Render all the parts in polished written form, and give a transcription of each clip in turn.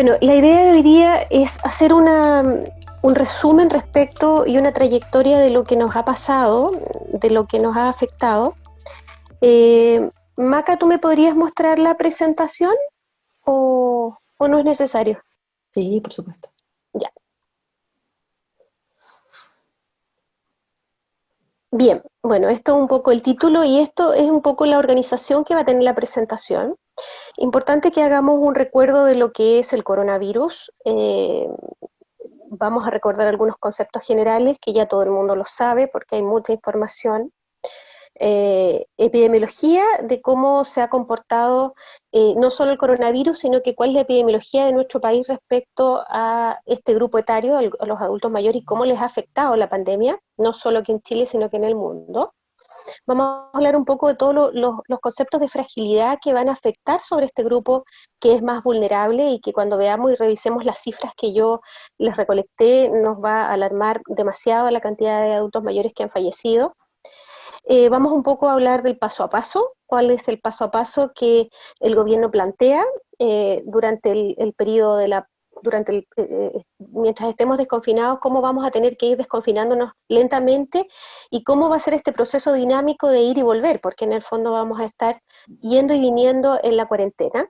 Bueno, la idea de hoy día es hacer un resumen respecto y una trayectoria de lo que nos ha pasado, de lo que nos ha afectado. Maca, ¿tú me podrías mostrar la presentación o no es necesario? Sí, por supuesto. Ya. Bien, bueno, esto es un poco el título y esto es un poco la organización que va a tener la presentación. Importante que hagamos un recuerdo de lo que es el coronavirus. Vamos a recordar algunos conceptos generales que ya todo el mundo lo sabe porque hay mucha información. Epidemiología de cómo se ha comportado no solo el coronavirus, sino que cuál es la epidemiología de nuestro país respecto a este grupo etario, a los adultos mayores, y cómo les ha afectado la pandemia, no solo aquí en Chile, sino que en el mundo. Vamos a hablar un poco de todos los conceptos de fragilidad que van a afectar sobre este grupo que es más vulnerable y que cuando veamos y revisemos las cifras que yo les recolecté nos va a alarmar demasiado la cantidad de adultos mayores que han fallecido. Vamos un poco a hablar del paso a paso, cuál es el paso a paso que el gobierno plantea durante el periodo de la mientras estemos desconfinados, cómo vamos a tener que ir desconfinándonos lentamente y cómo va a ser este proceso dinámico de ir y volver, porque en el fondo vamos a estar yendo y viniendo en la cuarentena.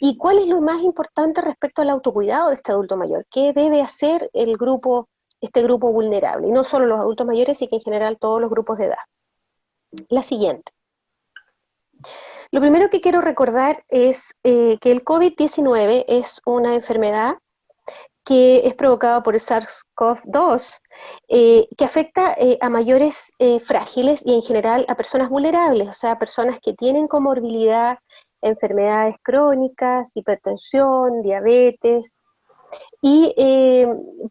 ¿Y cuál es lo más importante respecto al autocuidado de este adulto mayor? ¿Qué debe hacer este grupo vulnerable? Y no solo los adultos mayores, sino que en general todos los grupos de edad. La siguiente. Lo primero que quiero recordar es que el COVID-19 es una enfermedad que es provocada por el SARS-CoV-2, que afecta a mayores frágiles y en general a personas vulnerables, o sea, personas que tienen comorbilidad, enfermedades crónicas, hipertensión, diabetes. ¿Y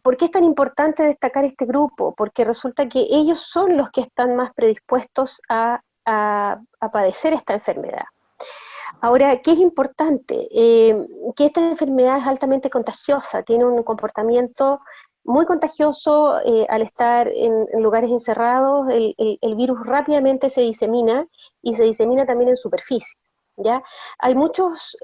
por qué es tan importante destacar este grupo? Porque resulta que ellos son los que están más predispuestos a padecer esta enfermedad. Ahora, ¿qué es importante? Que esta enfermedad es altamente contagiosa, tiene un comportamiento muy contagioso al estar en lugares encerrados, el virus rápidamente se disemina y se disemina también en superficie. ¿Ya? Hay muchos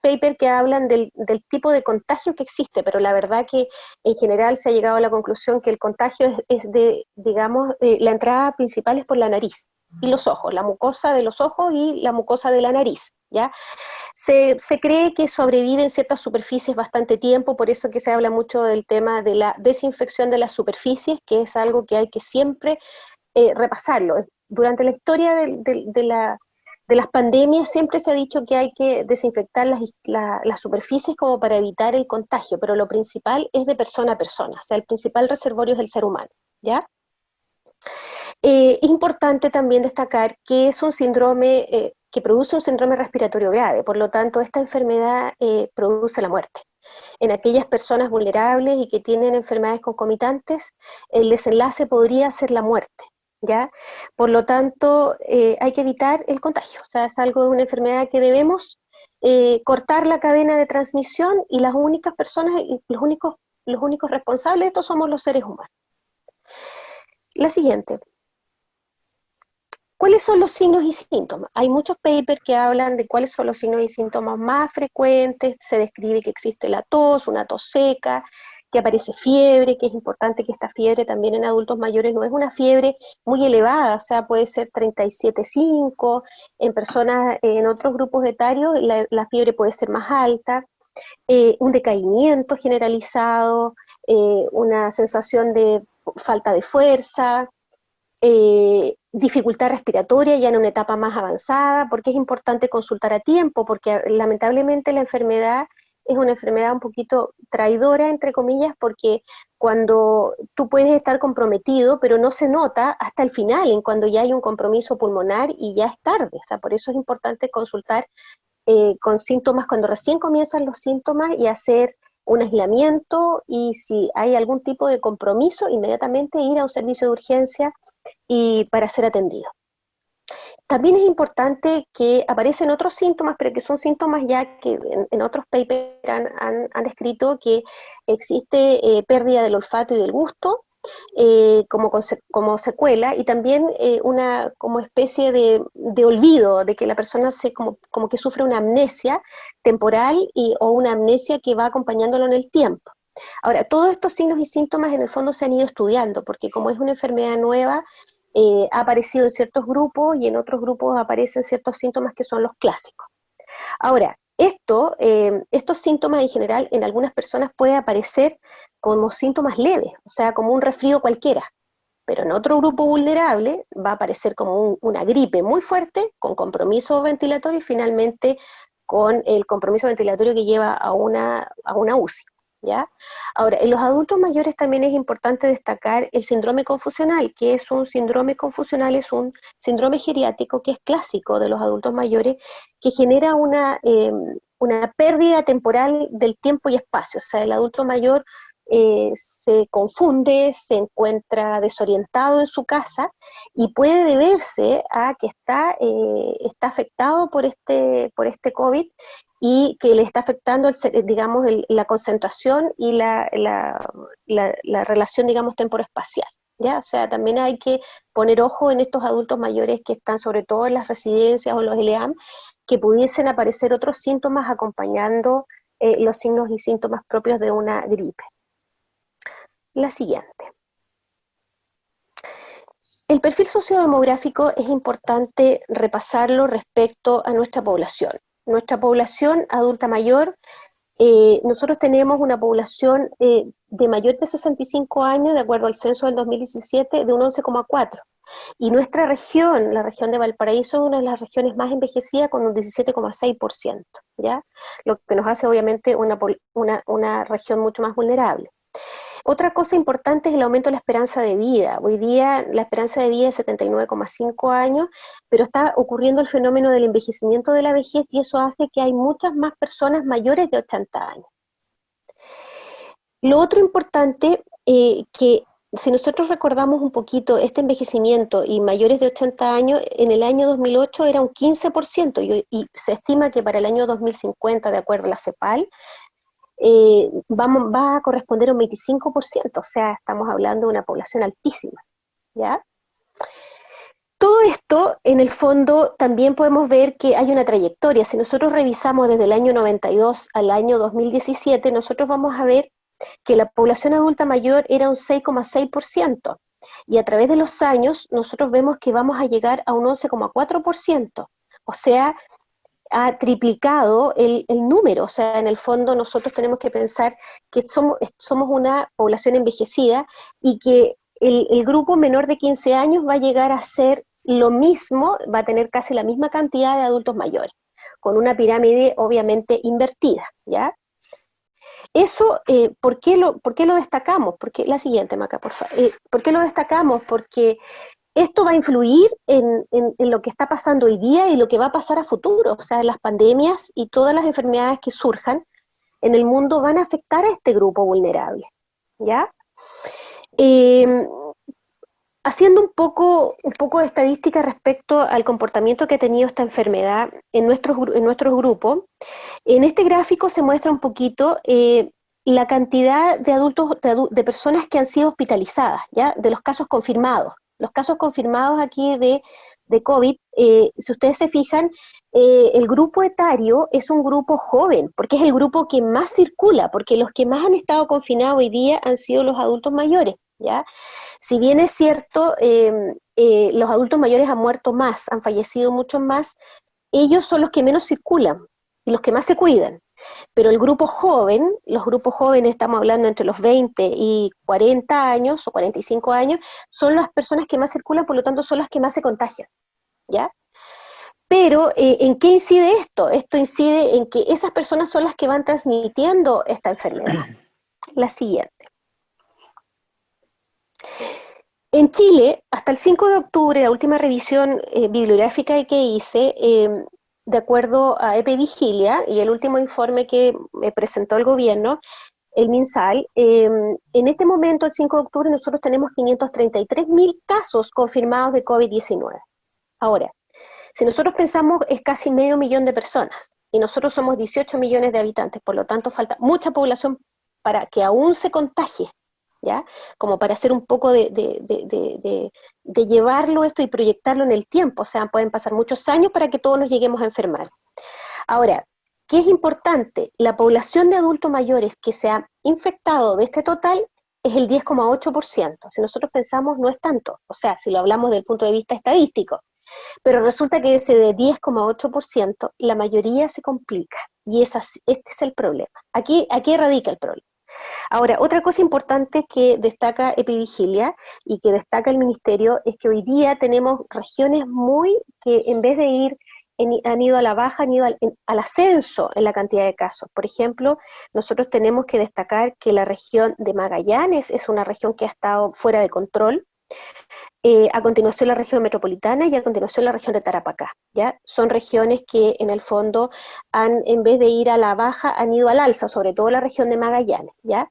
papers que hablan del tipo de contagio que existe, pero la verdad que en general se ha llegado a la conclusión que el contagio es de, digamos, la entrada principal es por la nariz y los ojos, la mucosa de los ojos y la mucosa de la nariz, ¿ya? Se cree que sobrevive en ciertas superficies bastante tiempo, por eso que se habla mucho del tema de la desinfección de las superficies, que es algo que hay que siempre repasarlo. Durante la historia de las pandemias siempre se ha dicho que hay que desinfectar las superficies como para evitar el contagio, pero lo principal es de persona a persona, o sea, el principal reservorio es el ser humano, ¿ya? Es importante también destacar que es un síndrome que produce un síndrome respiratorio grave, por lo tanto esta enfermedad produce la muerte. En aquellas personas vulnerables y que tienen enfermedades concomitantes, el desenlace podría ser la muerte, ¿ya? Por lo tanto, hay que evitar el contagio, o sea, es algo de una enfermedad que debemos cortar la cadena de transmisión y las únicas personas, y los únicos responsables de esto somos los seres humanos. La siguiente. ¿Cuáles son los signos y síntomas? Hay muchos papers que hablan de cuáles son los signos y síntomas más frecuentes, se describe que existe la tos, una tos seca, que aparece fiebre, que es importante que esta fiebre también en adultos mayores no es una fiebre muy elevada, o sea, puede ser 37,5, en personas, en otros grupos etarios la fiebre puede ser más alta, un decaimiento generalizado, una sensación de falta de fuerza, dificultad respiratoria ya en una etapa más avanzada, porque es importante consultar a tiempo, porque lamentablemente la enfermedad es una enfermedad un poquito traidora, entre comillas, porque cuando tú puedes estar comprometido, pero no se nota hasta el final, en cuando ya hay un compromiso pulmonar y ya es tarde, o sea, por eso es importante consultar con síntomas cuando recién comienzan los síntomas y hacer un aislamiento y si hay algún tipo de compromiso, inmediatamente ir a un servicio de urgencia y para ser atendido. También es importante que aparecen otros síntomas, pero que son síntomas ya que en otros papers han descrito que existe pérdida del olfato y del gusto, como secuela, y también una como especie de olvido, de que la persona como que sufre una amnesia temporal o una amnesia que va acompañándolo en el tiempo. Ahora, todos estos signos y síntomas en el fondo se han ido estudiando, porque como es una enfermedad nueva, ha aparecido en ciertos grupos y en otros grupos aparecen ciertos síntomas que son los clásicos. Ahora, estos síntomas en general en algunas personas puede aparecer como síntomas leves, o sea, como un resfrío cualquiera, pero en otro grupo vulnerable va a aparecer como una gripe muy fuerte, con compromiso ventilatorio y finalmente con el compromiso ventilatorio que lleva a una UCI. ¿Ya? Ahora, en los adultos mayores también es importante destacar el síndrome confusional, que es un síndrome confusional, es un síndrome geriátrico que es clásico de los adultos mayores, que genera una pérdida temporal del tiempo y espacio. O sea, el adulto mayor se confunde, se encuentra desorientado en su casa y puede deberse a que está afectado por este COVID y que le está afectando, digamos, la concentración y la relación, digamos, temporoespacial. ¿Ya? O sea, también hay que poner ojo en estos adultos mayores que están sobre todo en las residencias o los LEAM, que pudiesen aparecer otros síntomas acompañando los signos y síntomas propios de una gripe. La siguiente. El perfil sociodemográfico es importante repasarlo respecto a nuestra población. Nuestra población adulta mayor, nosotros tenemos una población de mayor de 65 años, de acuerdo al censo del 2017, de un 11,4. Y nuestra región, la región de Valparaíso, es una de las regiones más envejecidas con un 17,6%, ¿ya? Lo que nos hace obviamente una región mucho más vulnerable. Otra cosa importante es el aumento de la esperanza de vida. Hoy día la esperanza de vida es 79,5 años, pero está ocurriendo el fenómeno del envejecimiento de la vejez y eso hace que hay muchas más personas mayores de 80 años. Lo otro importante, que si nosotros recordamos un poquito este envejecimiento y mayores de 80 años, en el año 2008 era un 15% y se estima que para el año 2050, de acuerdo a la CEPAL, va a corresponder a un 25%, o sea, estamos hablando de una población altísima, ¿ya? Todo esto, en el fondo, también podemos ver que hay una trayectoria. Si nosotros revisamos desde el año 92 al año 2017, nosotros vamos a ver que la población adulta mayor era un 6,6%, y a través de los años nosotros vemos que vamos a llegar a un 11,4%, o sea, ha triplicado el número. O sea, en el fondo nosotros tenemos que pensar que somos una población envejecida y que el grupo menor de 15 años va a llegar a ser lo mismo, va a tener casi la misma cantidad de adultos mayores, con una pirámide obviamente invertida, ¿ya? Eso, ¿por qué lo destacamos? Porque, la siguiente, Maca, por favor. ¿Por qué lo destacamos? Porque esto va a influir en lo que está pasando hoy día y lo que va a pasar a futuro. O sea, las pandemias y todas las enfermedades que surjan en el mundo van a afectar a este grupo vulnerable, ¿ya? Eh, Haciendo un poco de estadística respecto al comportamiento que ha tenido esta enfermedad en nuestros grupos, en este gráfico se muestra un poquito la cantidad de adultos, de personas que han sido hospitalizadas, ¿ya? De los casos confirmados. Los casos confirmados aquí de COVID, si ustedes se fijan, el grupo etario es un grupo joven, porque es el grupo que más circula, porque los que más han estado confinados hoy día han sido los adultos mayores, ¿ya? Si bien es cierto, los adultos mayores han muerto más, han fallecido mucho más, ellos son los que menos circulan y los que más se cuidan. Pero el grupo joven, los grupos jóvenes, estamos hablando entre los 20 y 40 años o 45 años, son las personas que más circulan, por lo tanto son las que más se contagian, ¿ya? Pero, ¿en qué incide esto? Esto incide en que esas personas son las que van transmitiendo esta enfermedad. La siguiente. En Chile, hasta el 5 de octubre, la última revisión bibliográfica que hice, de acuerdo a Epivigilia y el último informe que me presentó el gobierno, el MinSal, en este momento, el 5 de octubre, nosotros tenemos 533.000 casos confirmados de COVID-19. Ahora, si nosotros pensamos, es casi 500.000 de personas, y nosotros somos 18 millones de habitantes, por lo tanto falta mucha población para que aún se contagie, ¿ya? Como para hacer un poco de llevarlo esto y proyectarlo en el tiempo, o sea, pueden pasar muchos años para que todos nos lleguemos a enfermar. Ahora, ¿qué es importante? La población de adultos mayores que se ha infectado de este total es el 10,8%. Si nosotros pensamos, no es tanto, o sea, si lo hablamos desde el punto de vista estadístico, pero resulta que ese de 10,8%, la mayoría se complica, y este es el problema. Aquí radica el problema. Ahora, otra cosa importante que destaca Epivigilia y que destaca el Ministerio es que hoy día tenemos regiones que en vez de han ido a la baja, han ido al ascenso en la cantidad de casos. Por ejemplo, nosotros tenemos que destacar que la región de Magallanes es una región que ha estado fuera de control, a continuación la región metropolitana y a continuación la región de Tarapacá, ¿ya? Son regiones que en el fondo en vez de ir a la baja, han ido al alza, sobre todo la región de Magallanes, ¿ya?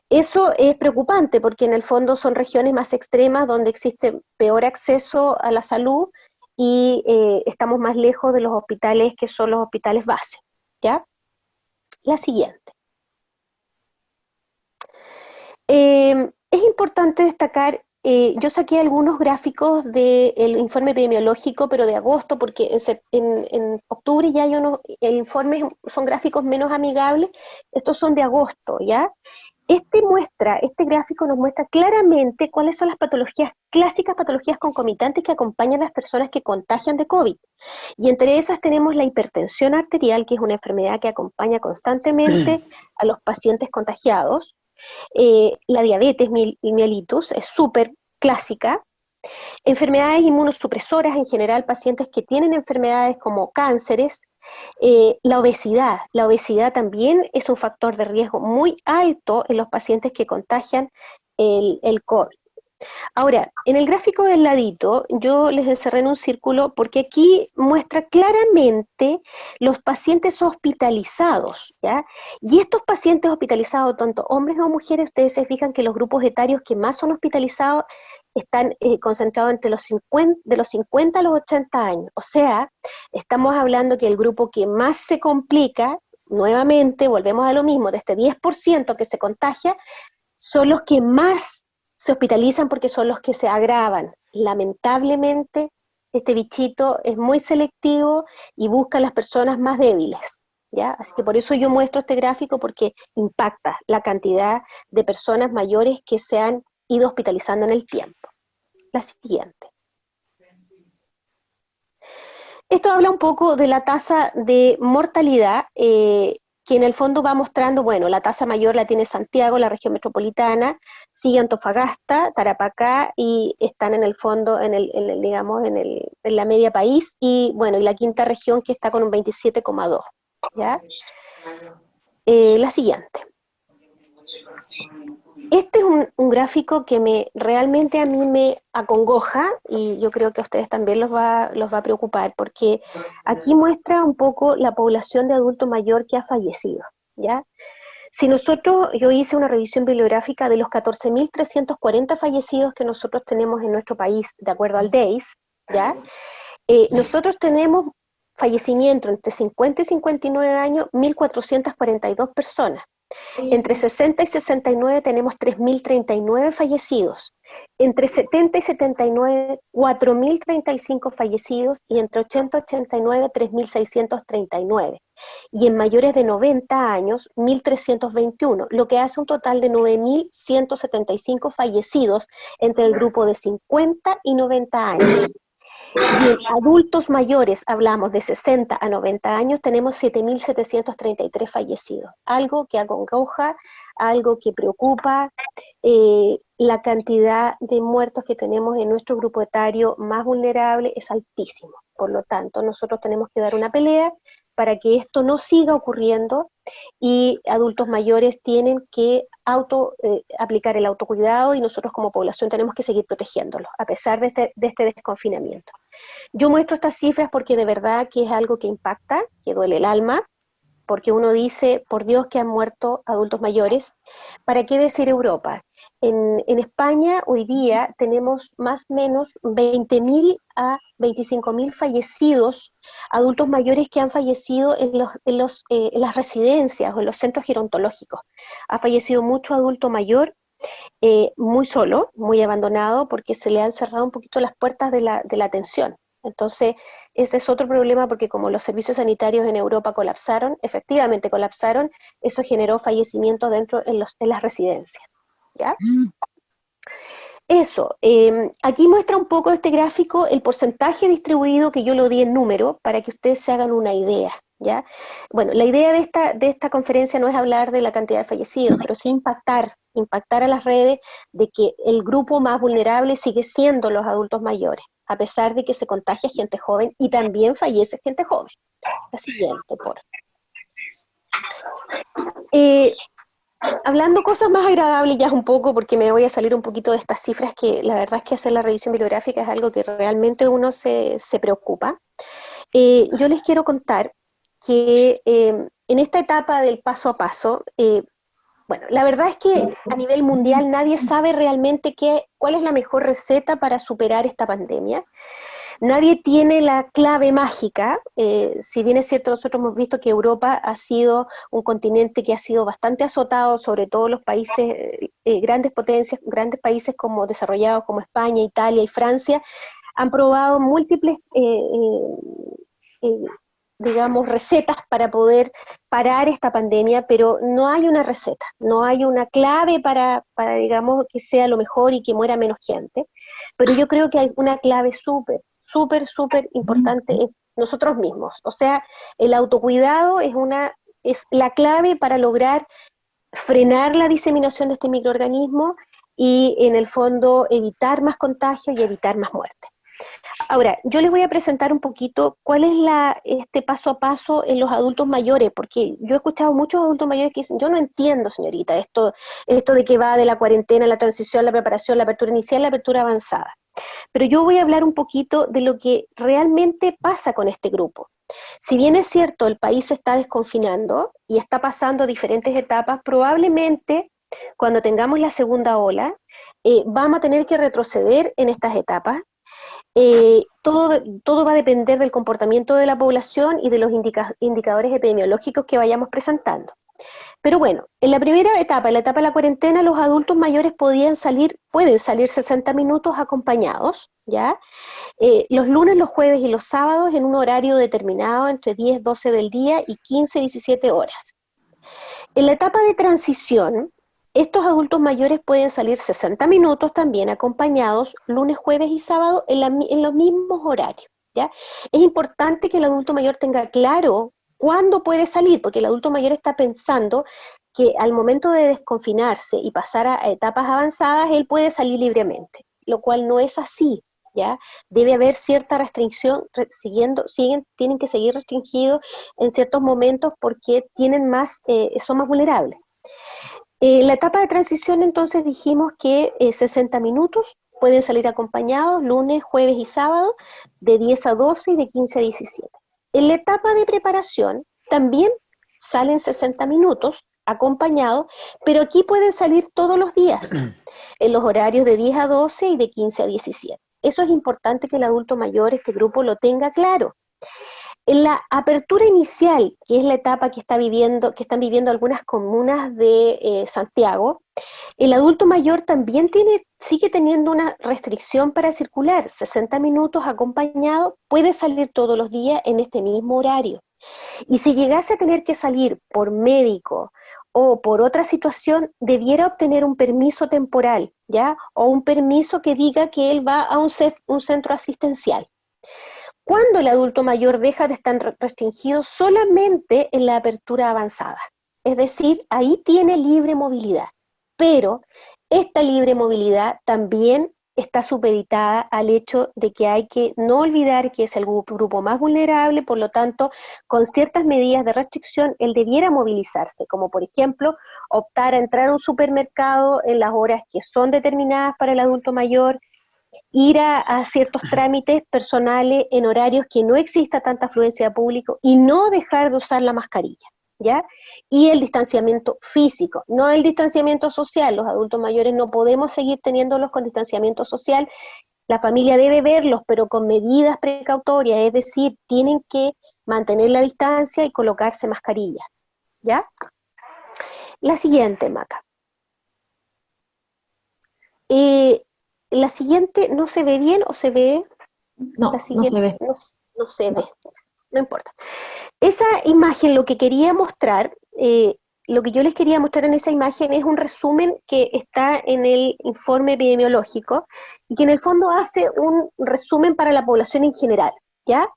Eso es preocupante porque en el fondo son regiones más extremas donde existe peor acceso a la salud y estamos más lejos de los hospitales que son los hospitales base, ¿ya? La siguiente. Es importante destacar, yo saqué algunos gráficos del informe epidemiológico, pero de agosto, porque en octubre ya hay el informe son gráficos menos amigables, estos son de agosto, ¿ya? Este gráfico nos muestra claramente cuáles son las patologías clásicas, patologías concomitantes que acompañan a las personas que contagian de COVID. Y entre esas tenemos la hipertensión arterial, que es una enfermedad que acompaña constantemente a los pacientes contagiados. La diabetes mellitus es súper clásica. Enfermedades inmunosupresoras en general, pacientes que tienen enfermedades como cánceres. La obesidad también es un factor de riesgo muy alto en los pacientes que contagian el COVID. Ahora, en el gráfico del ladito, yo les encerré en un círculo porque aquí muestra claramente los pacientes hospitalizados, ¿ya? Y estos pacientes hospitalizados, tanto hombres o mujeres, ustedes se fijan que los grupos etarios que más son hospitalizados están concentrados entre de los 50 a los 80 años. O sea, estamos hablando que el grupo que más se complica, nuevamente, volvemos a lo mismo, de este 10% que se contagia, son los que más se hospitalizan porque son los que se agravan. Lamentablemente, este bichito es muy selectivo y busca a las personas más débiles, ¿ya? Así que por eso yo muestro este gráfico, porque impacta la cantidad de personas mayores que se han ido hospitalizando en el tiempo. La siguiente. Esto habla un poco de la tasa de mortalidad, que en el fondo va mostrando, bueno, la tasa mayor la tiene Santiago, la región metropolitana, sigue Antofagasta, Tarapacá, y están en el fondo, digamos, en la media país, y bueno, y la quinta región que está con un 27,2, ¿ya? La siguiente. Este es un gráfico que realmente a mí me acongoja, y yo creo que a ustedes también los va a preocupar, porque aquí muestra un poco la población de adulto mayor que ha fallecido, ¿ya? Si yo hice una revisión bibliográfica de los 14.340 fallecidos que nosotros tenemos en nuestro país, de acuerdo al DEIS, ¿ya? Nosotros tenemos fallecimiento entre 50 y 59 años, 1.442 personas. Entre 60 y 69 tenemos 3.039 fallecidos. Entre 70 y 79, 4.035 fallecidos, y entre 80 y 89, 3.639. Y en mayores de 90 años, 1.321, lo que hace un total de 9.175 fallecidos entre el grupo de 50 y 90 años. Y en adultos mayores, hablamos de 60 a 90 años, tenemos 7.733 fallecidos. Algo que acongoja, algo que preocupa. La cantidad de muertos que tenemos en nuestro grupo etario más vulnerable es altísimo. Por lo tanto, nosotros tenemos que dar una pelea para que esto no siga ocurriendo, y adultos mayores tienen que aplicar el autocuidado, y nosotros como población tenemos que seguir protegiéndolos, a pesar de este desconfinamiento. Yo muestro estas cifras porque de verdad que es algo que impacta, que duele el alma, porque uno dice, por Dios que han muerto adultos mayores. ¿Para qué decir Europa? En España hoy día tenemos más o menos 20.000 a 25.000 fallecidos, adultos mayores que han fallecido en las residencias o en los centros gerontológicos. Ha fallecido mucho adulto mayor, muy solo, muy abandonado, porque se le han cerrado un poquito las puertas de la atención. Entonces, ese es otro problema porque como los servicios sanitarios en Europa colapsaron, efectivamente colapsaron, eso generó fallecimientos dentro en las residencias. ¿Ya? Eso, aquí muestra un poco este gráfico el porcentaje distribuido que yo lo di en número para que ustedes se hagan una idea, ¿ya? Bueno, la idea de esta conferencia no es hablar de la cantidad de fallecidos, pero sí impactar a las redes de que el grupo más vulnerable sigue siendo los adultos mayores, a pesar de que se contagia gente joven y también fallece gente joven. La siguiente, por. Eh, Hablando cosas más agradables ya un poco, porque me voy a salir un poquito de estas cifras, que la verdad es que hacer la revisión bibliográfica es algo que realmente uno se preocupa. Yo les quiero contar que en esta etapa del paso a paso, bueno, la verdad es que a nivel mundial nadie sabe realmente cuál es la mejor receta para superar esta pandemia. Nadie tiene la clave mágica, si bien es cierto, nosotros hemos visto que Europa ha sido un continente que ha sido bastante azotado, sobre todo los países, grandes potencias, grandes países como desarrollados como España, Italia y Francia, han probado múltiples, eh, digamos, recetas para poder parar esta pandemia, pero no hay una receta, no hay una clave digamos, que sea lo mejor y que muera menos gente, pero yo creo que hay una clave súper importante, es nosotros mismos. O sea, el autocuidado es la clave para lograr frenar la diseminación de este microorganismo y en el fondo evitar más contagios y evitar más muertes. Ahora, yo les voy a presentar un poquito cuál es este paso a paso en los adultos mayores, porque yo he escuchado muchos adultos mayores que dicen, yo no entiendo, señorita, esto de que va de la cuarentena, la transición, la preparación, la apertura inicial, la apertura avanzada. Pero yo voy a hablar un poquito de lo que realmente pasa con este grupo. Si bien es cierto, el país se está desconfinando y está pasando diferentes etapas, probablemente cuando tengamos la segunda ola, vamos a tener que retroceder en estas etapas. Todo va a depender del comportamiento de la población y de los indicadores epidemiológicos que vayamos presentando. Pero bueno, en la primera etapa, en la etapa de la cuarentena, los adultos mayores pueden salir 60 minutos acompañados, ¿ya? Los lunes, los jueves y los sábados en un horario determinado entre 10, 12 del día y 15, 17 horas. En la etapa de transición, estos adultos mayores pueden salir 60 minutos también acompañados lunes, jueves y sábado en los mismos horarios, ¿ya? Es importante que el adulto mayor tenga claro cuándo puede salir, porque el adulto mayor está pensando que al momento de desconfinarse y pasar a etapas avanzadas, él puede salir libremente, lo cual no es así, ¿ya? Debe haber cierta restricción, tienen que seguir restringidos en ciertos momentos porque son más vulnerables. La etapa de transición entonces dijimos que 60 minutos pueden salir acompañados lunes, jueves y sábado de 10 a 12 y de 15 a 17. En la etapa de preparación también salen 60 minutos acompañados, pero aquí pueden salir todos los días, en los horarios de 10 a 12 y de 15 a 17. Eso es importante que el adulto mayor, este grupo, lo tenga claro. En la apertura inicial, que es la etapa que están viviendo algunas comunas de Santiago, el adulto mayor también sigue teniendo una restricción para circular, 60 minutos acompañado, puede salir todos los días en este mismo horario. Y si llegase a tener que salir por médico o por otra situación, debiera obtener un permiso temporal, ¿ya? O un permiso que diga que él va a un centro asistencial. ¿Cuándo el adulto mayor deja de estar restringido? Solamente en la apertura avanzada. Es decir, ahí tiene libre movilidad. Pero esta libre movilidad también está supeditada al hecho de que hay que no olvidar que es el grupo más vulnerable, por lo tanto, con ciertas medidas de restricción, él debiera movilizarse, como por ejemplo, optar a entrar a un supermercado en las horas que son determinadas para el adulto mayor, ir a ciertos trámites personales en horarios que no exista tanta afluencia de público y no dejar de usar la mascarilla, ¿ya? Y el distanciamiento físico, no el distanciamiento social. Los adultos mayores no podemos seguir teniéndolos con distanciamiento social. La familia debe verlos, pero con medidas precautorias, es decir, tienen que mantener la distancia y colocarse mascarilla, ¿ya? La siguiente, Maca. Eh, la siguiente, ¿no se ve bien o se ve? La No, no se siguiente, ve. no, no se ve, No. no importa. Esa imagen lo que quería mostrar, lo que yo les quería mostrar en esa imagen es un resumen que está en el informe epidemiológico y que en el fondo hace un resumen para la población en general, ¿ya?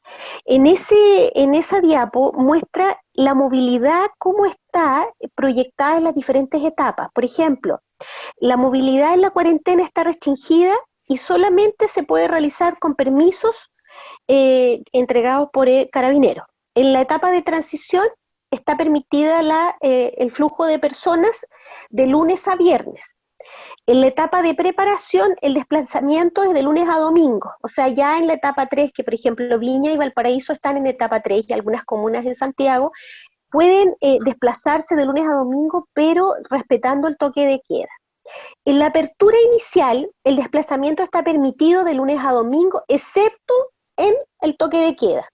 En esa diapo muestra la movilidad, cómo está proyectada en las diferentes etapas. Por ejemplo, la movilidad en la cuarentena está restringida y solamente se puede realizar con permisos entregados por carabineros. En la etapa de transición está permitida el flujo de personas de lunes a viernes. En la etapa de preparación, el desplazamiento es de lunes a domingo. O sea, ya en la etapa 3, que por ejemplo Viña y Valparaíso están en etapa 3 y algunas comunas en Santiago, pueden desplazarse de lunes a domingo, pero respetando el toque de queda. En la apertura inicial, el desplazamiento está permitido de lunes a domingo, excepto en el toque de queda.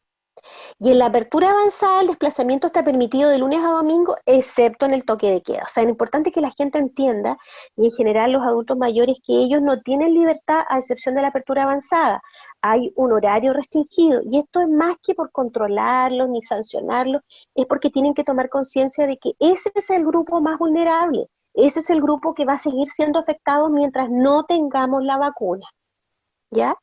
Y en la apertura avanzada, el desplazamiento está permitido de lunes a domingo, excepto en el toque de queda. O sea, es importante que la gente entienda, y en general los adultos mayores, que ellos no tienen libertad a excepción de la apertura avanzada. Hay un horario restringido, y esto es más que por controlarlos ni sancionarlos, es porque tienen que tomar conciencia de que ese es el grupo más vulnerable, ese es el grupo que va a seguir siendo afectado mientras no tengamos la vacuna, ¿ya?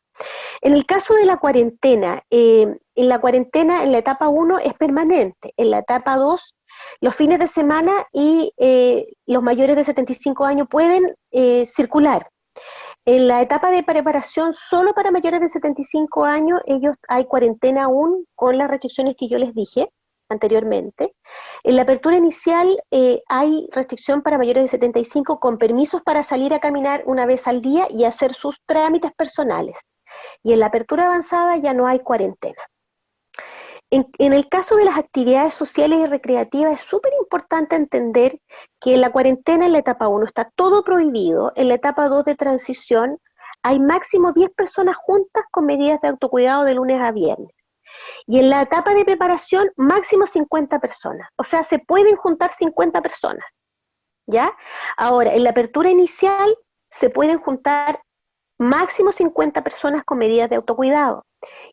En el caso de la cuarentena en la etapa 1 es permanente, en la etapa 2 los fines de semana y los mayores de 75 años pueden circular. En la etapa de preparación, solo para mayores de 75 años, ellos hay cuarentena aún con las restricciones que yo les dije anteriormente. En la apertura inicial hay restricción para mayores de 75 con permisos para salir a caminar una vez al día y hacer sus trámites personales. Y en la apertura avanzada ya no hay cuarentena. En el caso de las actividades sociales y recreativas es súper importante entender que en la cuarentena en la etapa 1 está todo prohibido, en la etapa 2 de transición hay máximo 10 personas juntas con medidas de autocuidado de lunes a viernes. Y en la etapa de preparación máximo 50 personas, o sea, se pueden juntar 50 personas, ¿ya? Ahora, en la apertura inicial se pueden juntar máximo 50 personas con medidas de autocuidado.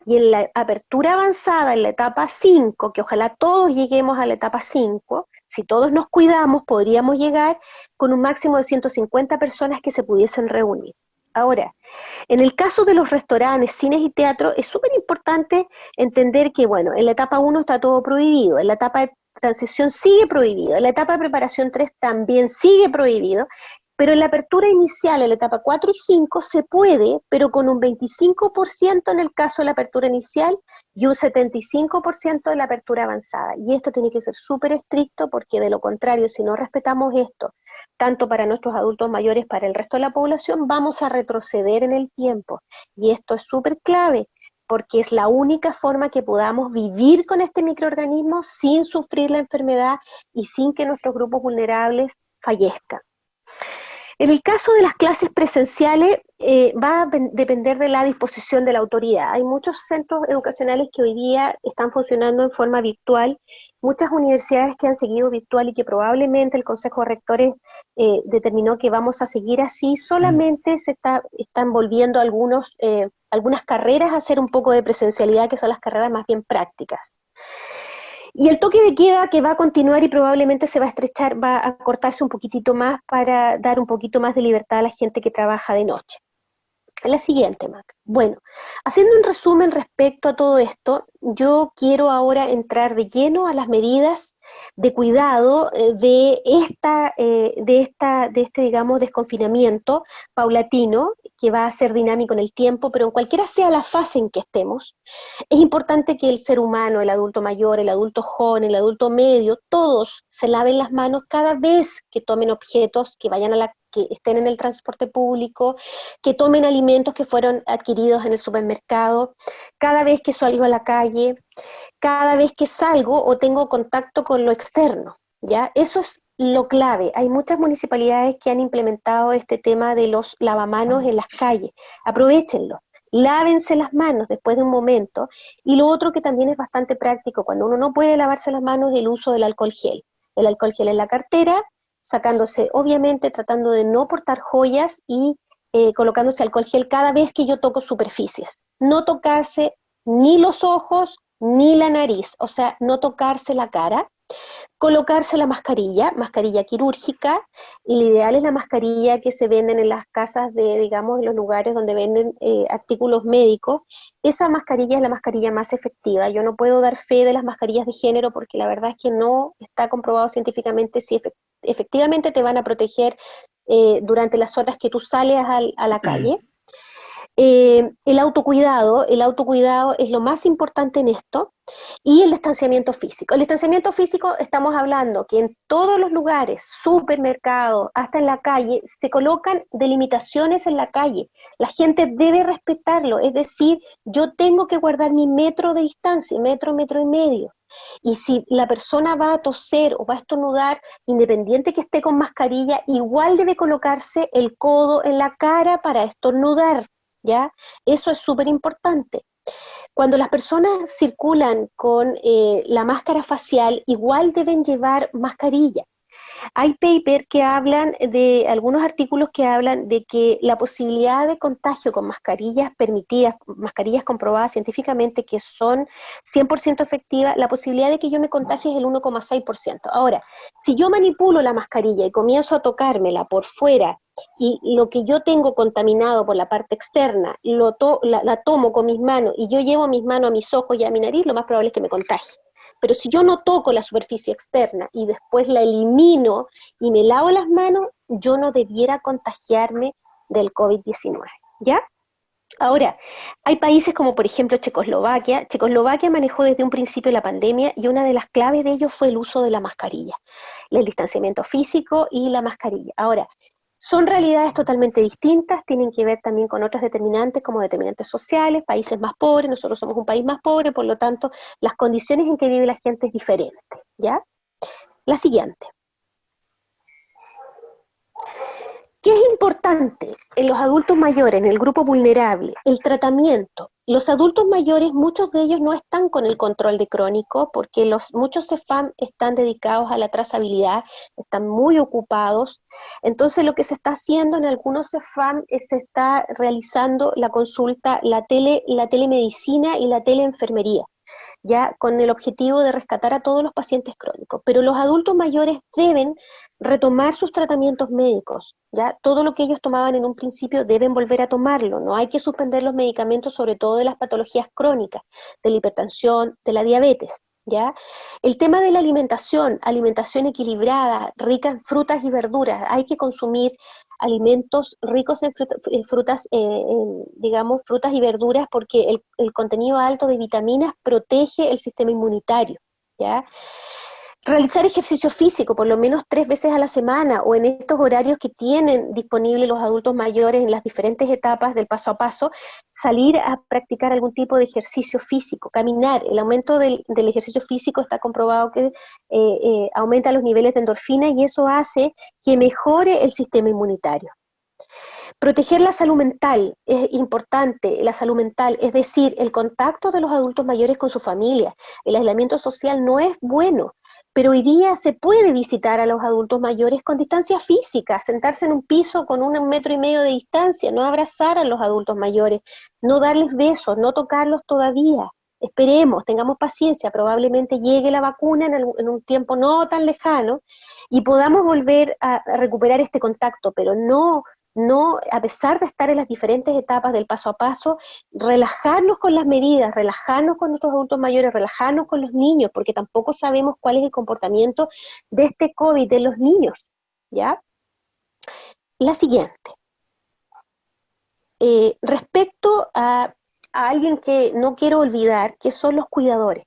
Y en la apertura avanzada, en la etapa 5, que ojalá todos lleguemos a la etapa 5, si todos nos cuidamos, podríamos llegar con un máximo de 150 personas que se pudiesen reunir. Ahora, en el caso de los restaurantes, cines y teatros, es súper importante entender que, bueno, en la etapa 1 está todo prohibido, en la etapa de transición sigue prohibido, en la etapa de preparación 3 también sigue prohibido, pero en la apertura inicial, en la etapa 4 y 5, se puede, pero con un 25% en el caso de la apertura inicial y un 75% de la apertura avanzada. Y esto tiene que ser súper estricto porque de lo contrario, si no respetamos esto, tanto para nuestros adultos mayores, para el resto de la población, vamos a retroceder en el tiempo. Y esto es súper clave porque es la única forma que podamos vivir con este microorganismo sin sufrir la enfermedad y sin que nuestros grupos vulnerables fallezcan. En el caso de las clases presenciales, va a depender de la disposición de la autoridad. Hay muchos centros educacionales que hoy día están funcionando en forma virtual, muchas universidades que han seguido virtual y que probablemente el Consejo de Rectores determinó que vamos a seguir así, solamente están volviendo algunas carreras a hacer un poco de presencialidad, que son las carreras más bien prácticas. Y el toque de queda que va a continuar y probablemente se va a estrechar, va a cortarse un poquitito más para dar un poquito más de libertad a la gente que trabaja de noche. La siguiente, Mac. Bueno, haciendo un resumen respecto a todo esto, yo quiero ahora entrar de lleno a las medidas de cuidado de este, digamos, desconfinamiento paulatino, que va a ser dinámico en el tiempo, pero en cualquiera sea la fase en que estemos, es importante que el ser humano, el adulto mayor, el adulto joven, el adulto medio, todos se laven las manos cada vez que tomen objetos, que estén en el transporte público, que tomen alimentos que fueron adquiridos en el supermercado, cada vez que salgo a la calle, cada vez que salgo o tengo contacto con lo externo, ¿ya? Eso es lo clave. Hay muchas municipalidades que han implementado este tema de los lavamanos en las calles. Aprovéchenlo. Lávense las manos después de un momento. Y lo otro que también es bastante práctico, cuando uno no puede lavarse las manos, es el uso del alcohol gel. El alcohol gel en la cartera, sacándose, obviamente, tratando de no portar joyas y colocándose alcohol gel cada vez que yo toco superficies. No tocarse ni los ojos ni la nariz, o sea, no tocarse la cara. Colocarse la mascarilla, mascarilla quirúrgica, y lo ideal es la mascarilla que se venden en las casas de, digamos, en los lugares donde venden artículos médicos. Esa mascarilla es la mascarilla más efectiva. Yo no puedo dar fe de las mascarillas de género porque la verdad es que no está comprobado científicamente si efectivamente te van a proteger durante las horas que tú sales a la calle. El autocuidado es lo más importante en esto, y el distanciamiento físico. El distanciamiento físico, estamos hablando que en todos los lugares, supermercados, hasta en la calle, se colocan delimitaciones en la calle. La gente debe respetarlo, es decir, yo tengo que guardar mi metro de distancia, metro, metro y medio. Y si la persona va a toser o va a estornudar, independiente que esté con mascarilla, igual debe colocarse el codo en la cara para estornudar, ¿ya? Eso es súper importante. Cuando las personas circulan con la máscara facial, igual deben llevar mascarilla. Hay papers que hablan de, algunos artículos que hablan de que la posibilidad de contagio con mascarillas permitidas, mascarillas comprobadas científicamente que son 100% efectivas, la posibilidad de que yo me contagie es el 1,6%. Ahora, si yo manipulo la mascarilla y comienzo a tocármela por fuera, y lo que yo tengo contaminado por la parte externa, la tomo con mis manos y yo llevo mis manos a mis ojos y a mi nariz, lo más probable es que me contagie. Pero si yo no toco la superficie externa y después la elimino y me lavo las manos, yo no debiera contagiarme del COVID-19, ¿ya? Ahora, hay países como por ejemplo Checoslovaquia. Checoslovaquia manejó desde un principio la pandemia y una de las claves de ello fue el uso de la mascarilla, el distanciamiento físico y la mascarilla. Ahora, son realidades totalmente distintas, tienen que ver también con otras determinantes como determinantes sociales, países más pobres, nosotros somos un país más pobre, por lo tanto, las condiciones en que vive la gente es diferente, ¿ya? La siguiente. ¿Qué es importante en los adultos mayores, en el grupo vulnerable? El tratamiento. Los adultos mayores, muchos de ellos no están con el control de crónico porque muchos CEFAM están dedicados a la trazabilidad, están muy ocupados. Entonces lo que se está haciendo en algunos CEFAM es se está realizando la consulta, la telemedicina y la teleenfermería, ya con el objetivo de rescatar a todos los pacientes crónicos. Pero los adultos mayores deben retomar sus tratamientos médicos, ya todo lo que ellos tomaban en un principio deben volver a tomarlo, no hay que suspender los medicamentos, sobre todo de las patologías crónicas, de la hipertensión, de la diabetes, ¿ya? El tema de la alimentación, alimentación equilibrada, rica en frutas y verduras, hay que consumir alimentos ricos en frutas, digamos, frutas y verduras, porque el contenido alto de vitaminas protege el sistema inmunitario, ¿ya? Realizar ejercicio físico por lo menos 3 veces a la semana o en estos horarios que tienen disponibles los adultos mayores en las diferentes etapas del paso a paso, salir a practicar algún tipo de ejercicio físico, caminar. El aumento del ejercicio físico está comprobado que aumenta los niveles de endorfina y eso hace que mejore el sistema inmunitario. Proteger la salud mental es importante, la salud mental, es decir, el contacto de los adultos mayores con su familia. El aislamiento social no es bueno, pero hoy día se puede visitar a los adultos mayores con distancia física, sentarse en un piso con 1,5 metros de distancia, no abrazar a los adultos mayores, no darles besos, no tocarlos todavía. Esperemos, tengamos paciencia, probablemente llegue la vacuna en un tiempo no tan lejano y podamos volver a recuperar este contacto, pero no, a pesar de estar en las diferentes etapas del paso a paso, relajarnos con las medidas, relajarnos con nuestros adultos mayores, relajarnos con los niños, porque tampoco sabemos cuál es el comportamiento de este COVID de los niños, ¿ya? La siguiente. Respecto a alguien que no quiero olvidar, que son los cuidadores.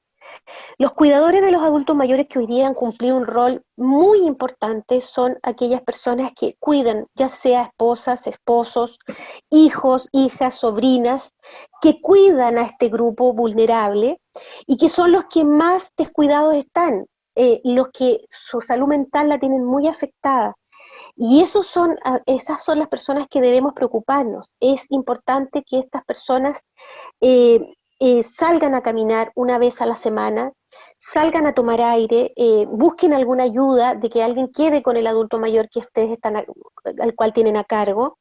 Los cuidadores de los adultos mayores que hoy día han cumplido un rol muy importante son aquellas personas que cuidan, ya sea esposas, esposos, hijos, hijas, sobrinas, que cuidan a este grupo vulnerable y que son los que más descuidados están, los que su salud mental la tienen muy afectada. Y esas son las personas que debemos preocuparnos. Es importante que estas personas salgan a caminar una vez a la semana, salgan a tomar aire, busquen alguna ayuda de que alguien quede con el adulto mayor que ustedes al cual tienen a cargo.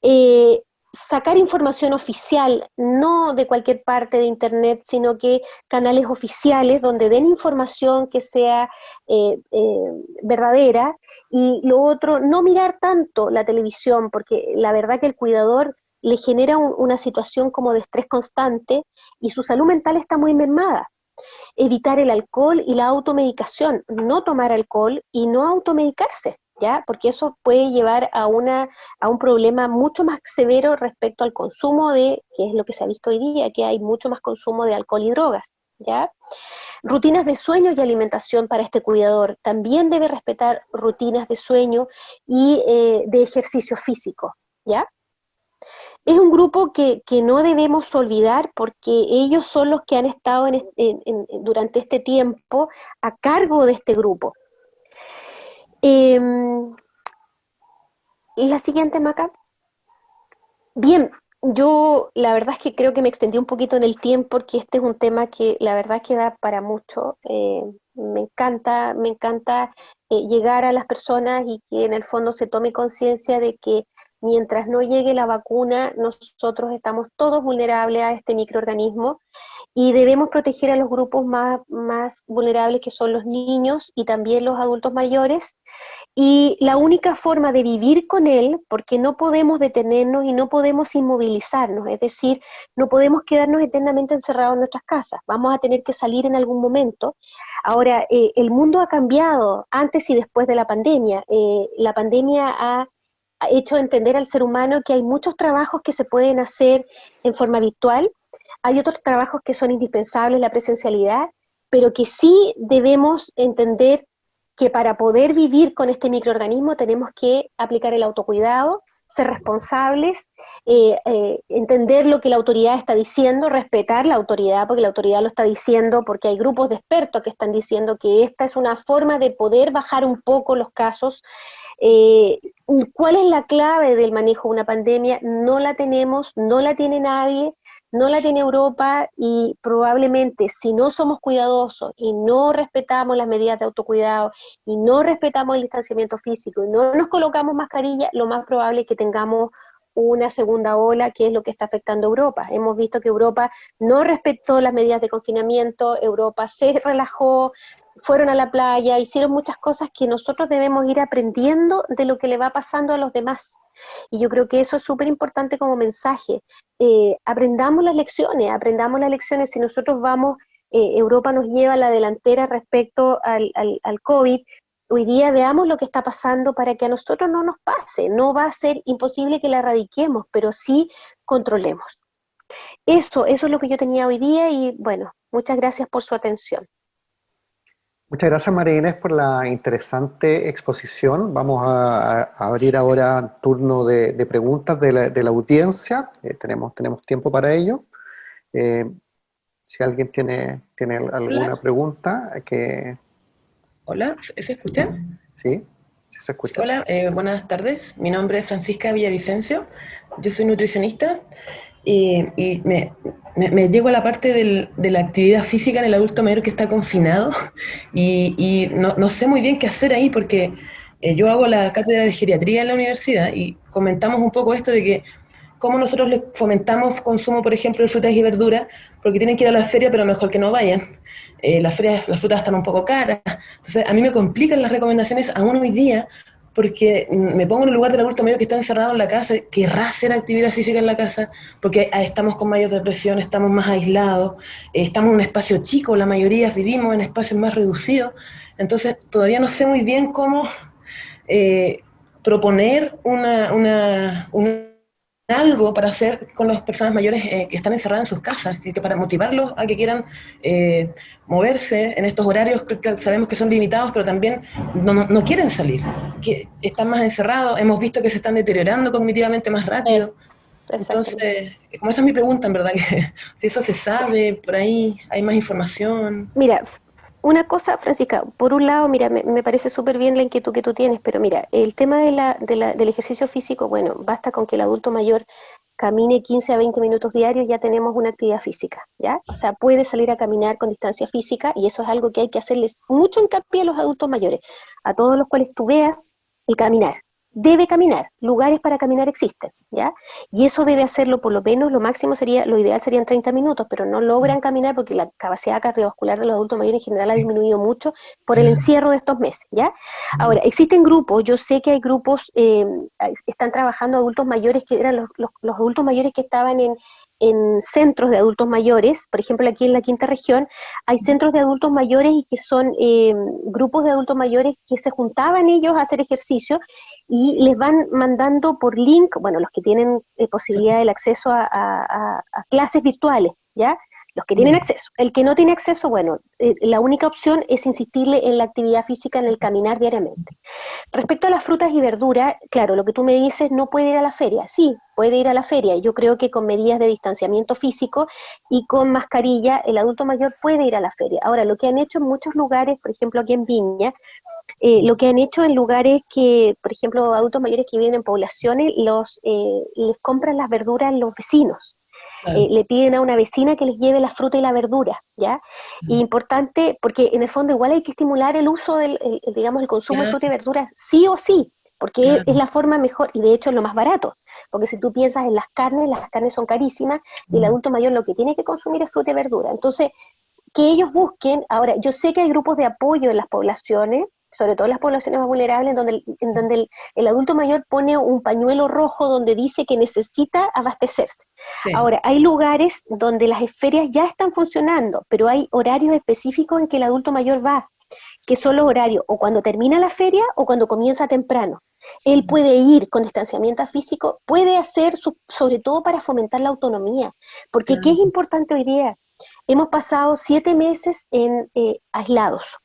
Eh, Sacar información oficial, no de cualquier parte de internet, sino que canales oficiales donde den información que sea verdadera. Y lo otro, no mirar tanto la televisión, porque la verdad que el cuidador le genera una situación como de estrés constante y su salud mental está muy mermada. Evitar el alcohol y la automedicación, no tomar alcohol y no automedicarse, ¿ya? Porque eso puede llevar a un problema mucho más severo respecto al consumo que es lo que se ha visto hoy día, que hay mucho más consumo de alcohol y drogas, ¿ya? Rutinas de sueño y alimentación para este cuidador. También debe respetar rutinas de sueño y de ejercicio físico, ¿ya? Es un grupo que no debemos olvidar porque ellos son los que han estado durante este tiempo a cargo de este grupo. Eh, la siguiente, Maca. Bien, yo la verdad es que creo que me extendí un poquito en el tiempo porque este es un tema que la verdad que da para mucho. Me encanta llegar a las personas y que en el fondo se tome conciencia de que mientras no llegue la vacuna, nosotros estamos todos vulnerables a este microorganismo y debemos proteger a los grupos más vulnerables que son los niños y también los adultos mayores, y la única forma de vivir con él, porque no podemos detenernos y no podemos inmovilizarnos, es decir, no podemos quedarnos eternamente encerrados en nuestras casas, vamos a tener que salir en algún momento. Ahora, el mundo ha cambiado antes y después de la pandemia. La pandemia ha hecho entender al ser humano que hay muchos trabajos que se pueden hacer en forma virtual, hay otros trabajos que son indispensables, la presencialidad, pero que sí debemos entender que para poder vivir con este microorganismo tenemos que aplicar el autocuidado, ser responsables, entender lo que la autoridad está diciendo, respetar la autoridad, porque la autoridad lo está diciendo, porque hay grupos de expertos que están diciendo que esta es una forma de poder bajar un poco los casos. Eh, ¿Cuál es la clave del manejo de una pandemia? No la tenemos, no la tiene nadie, no la tiene Europa, y probablemente si no somos cuidadosos y no respetamos las medidas de autocuidado y no respetamos el distanciamiento físico y no nos colocamos mascarilla, lo más probable es que tengamos una segunda ola, que es lo que está afectando a Europa. Hemos visto que Europa no respetó las medidas de confinamiento, Europa se relajó, fueron a la playa, hicieron muchas cosas que nosotros debemos ir aprendiendo de lo que le va pasando a los demás. Y yo creo que eso es súper importante como mensaje. Aprendamos las lecciones. Si nosotros vamos, Europa nos lleva a la delantera respecto al COVID, hoy día veamos lo que está pasando para que a nosotros no nos pase. No va a ser imposible que la erradiquemos, pero sí controlemos. Eso es lo que yo tenía hoy día y bueno, muchas gracias por su atención. Muchas gracias, María Inés, por la interesante exposición. Vamos a abrir ahora turno de preguntas de la audiencia. Tenemos tiempo para ello. Si alguien tiene alguna Hola. pregunta, Hola, ¿se escucha? Sí, sí se escucha. Hola, buenas tardes. Mi nombre es Francisca Villavicencio. Yo soy nutricionista y me llego a la parte de la actividad física en el adulto mayor que está confinado y no sé muy bien qué hacer ahí porque yo hago la cátedra de geriatría en la universidad y comentamos un poco esto de que cómo nosotros les fomentamos consumo, por ejemplo, de frutas y verduras, porque tienen que ir a la feria, pero mejor que no vayan. Las frutas están un poco caras. Entonces, a mí me complican las recomendaciones aún hoy día, porque me pongo en el lugar del adulto mayor que está encerrado en la casa, querrá hacer actividad física en la casa, porque estamos con mayor depresión, estamos más aislados, estamos en un espacio chico, la mayoría vivimos en espacios más reducidos. Entonces, todavía no sé muy bien cómo proponer algo para hacer con las personas mayores que están encerradas en sus casas, que para motivarlos a que quieran moverse en estos horarios que sabemos que son limitados, pero también no quieren salir, que están más encerrados, hemos visto que se están deteriorando cognitivamente más rápido. Entonces, como esa es mi pregunta, en verdad, que si eso se sabe, por ahí hay más información. Mira, Una cosa, Francisca, por un lado, mira, me parece súper bien la inquietud que tú tienes, pero mira, el tema del ejercicio físico, bueno, basta con que el adulto mayor camine 15 a 20 minutos diarios, ya tenemos una actividad física, ¿ya? O sea, puede salir a caminar con distancia física y eso es algo que hay que hacerles mucho hincapié a los adultos mayores, a todos los cuales tú veas el caminar. Debe caminar, lugares para caminar existen, ¿ya? Y eso debe hacerlo por lo menos, lo máximo sería, lo ideal serían 30 minutos, pero no logran caminar porque la capacidad cardiovascular de los adultos mayores en general ha disminuido mucho por el encierro de estos meses, ¿ya? Ahora, existen grupos, yo sé que hay grupos, están trabajando adultos mayores que eran los adultos mayores que estaban en centros de adultos mayores, por ejemplo aquí en la quinta región, hay centros de adultos mayores y que son grupos de adultos mayores que se juntaban ellos a hacer ejercicio y les van mandando por link, bueno, los que tienen posibilidad del acceso a clases virtuales, ¿ya? Los que tienen acceso. El que no tiene acceso, bueno, la única opción es insistirle en la actividad física, en el caminar diariamente. Respecto a las frutas y verduras, claro, lo que tú me dices, no puede ir a la feria. Sí, puede ir a la feria. Yo creo que con medidas de distanciamiento físico y con mascarilla, el adulto mayor puede ir a la feria. Ahora, lo que han hecho en muchos lugares, por ejemplo aquí en Viña, lo que han hecho en lugares que, por ejemplo, adultos mayores que viven en poblaciones, les compran las verduras los vecinos. Claro. Le piden a una vecina que les lleve la fruta y la verdura, ¿ya? Y importante, porque en el fondo igual hay que estimular el uso digamos, el consumo de Claro, fruta y verdura, sí o sí, porque es claro. la forma mejor, y de hecho es lo más barato, porque si tú piensas en las carnes son carísimas, y el adulto mayor lo que tiene que consumir es fruta y verdura. Entonces, que ellos busquen, ahora, yo sé que hay grupos de apoyo en las poblaciones, sobre todo en las poblaciones más vulnerables, en donde el adulto mayor pone un pañuelo rojo donde dice que necesita abastecerse. Sí, Ahora, hay lugares donde las ferias ya están funcionando, pero hay horarios específicos en que el adulto mayor va, que son los horarios o cuando termina la feria o cuando comienza temprano. Él puede ir con distanciamiento físico, puede hacer, sobre todo para fomentar la autonomía, porque ¿qué es claro. importante hoy día? Hemos pasado 7 meses aislados.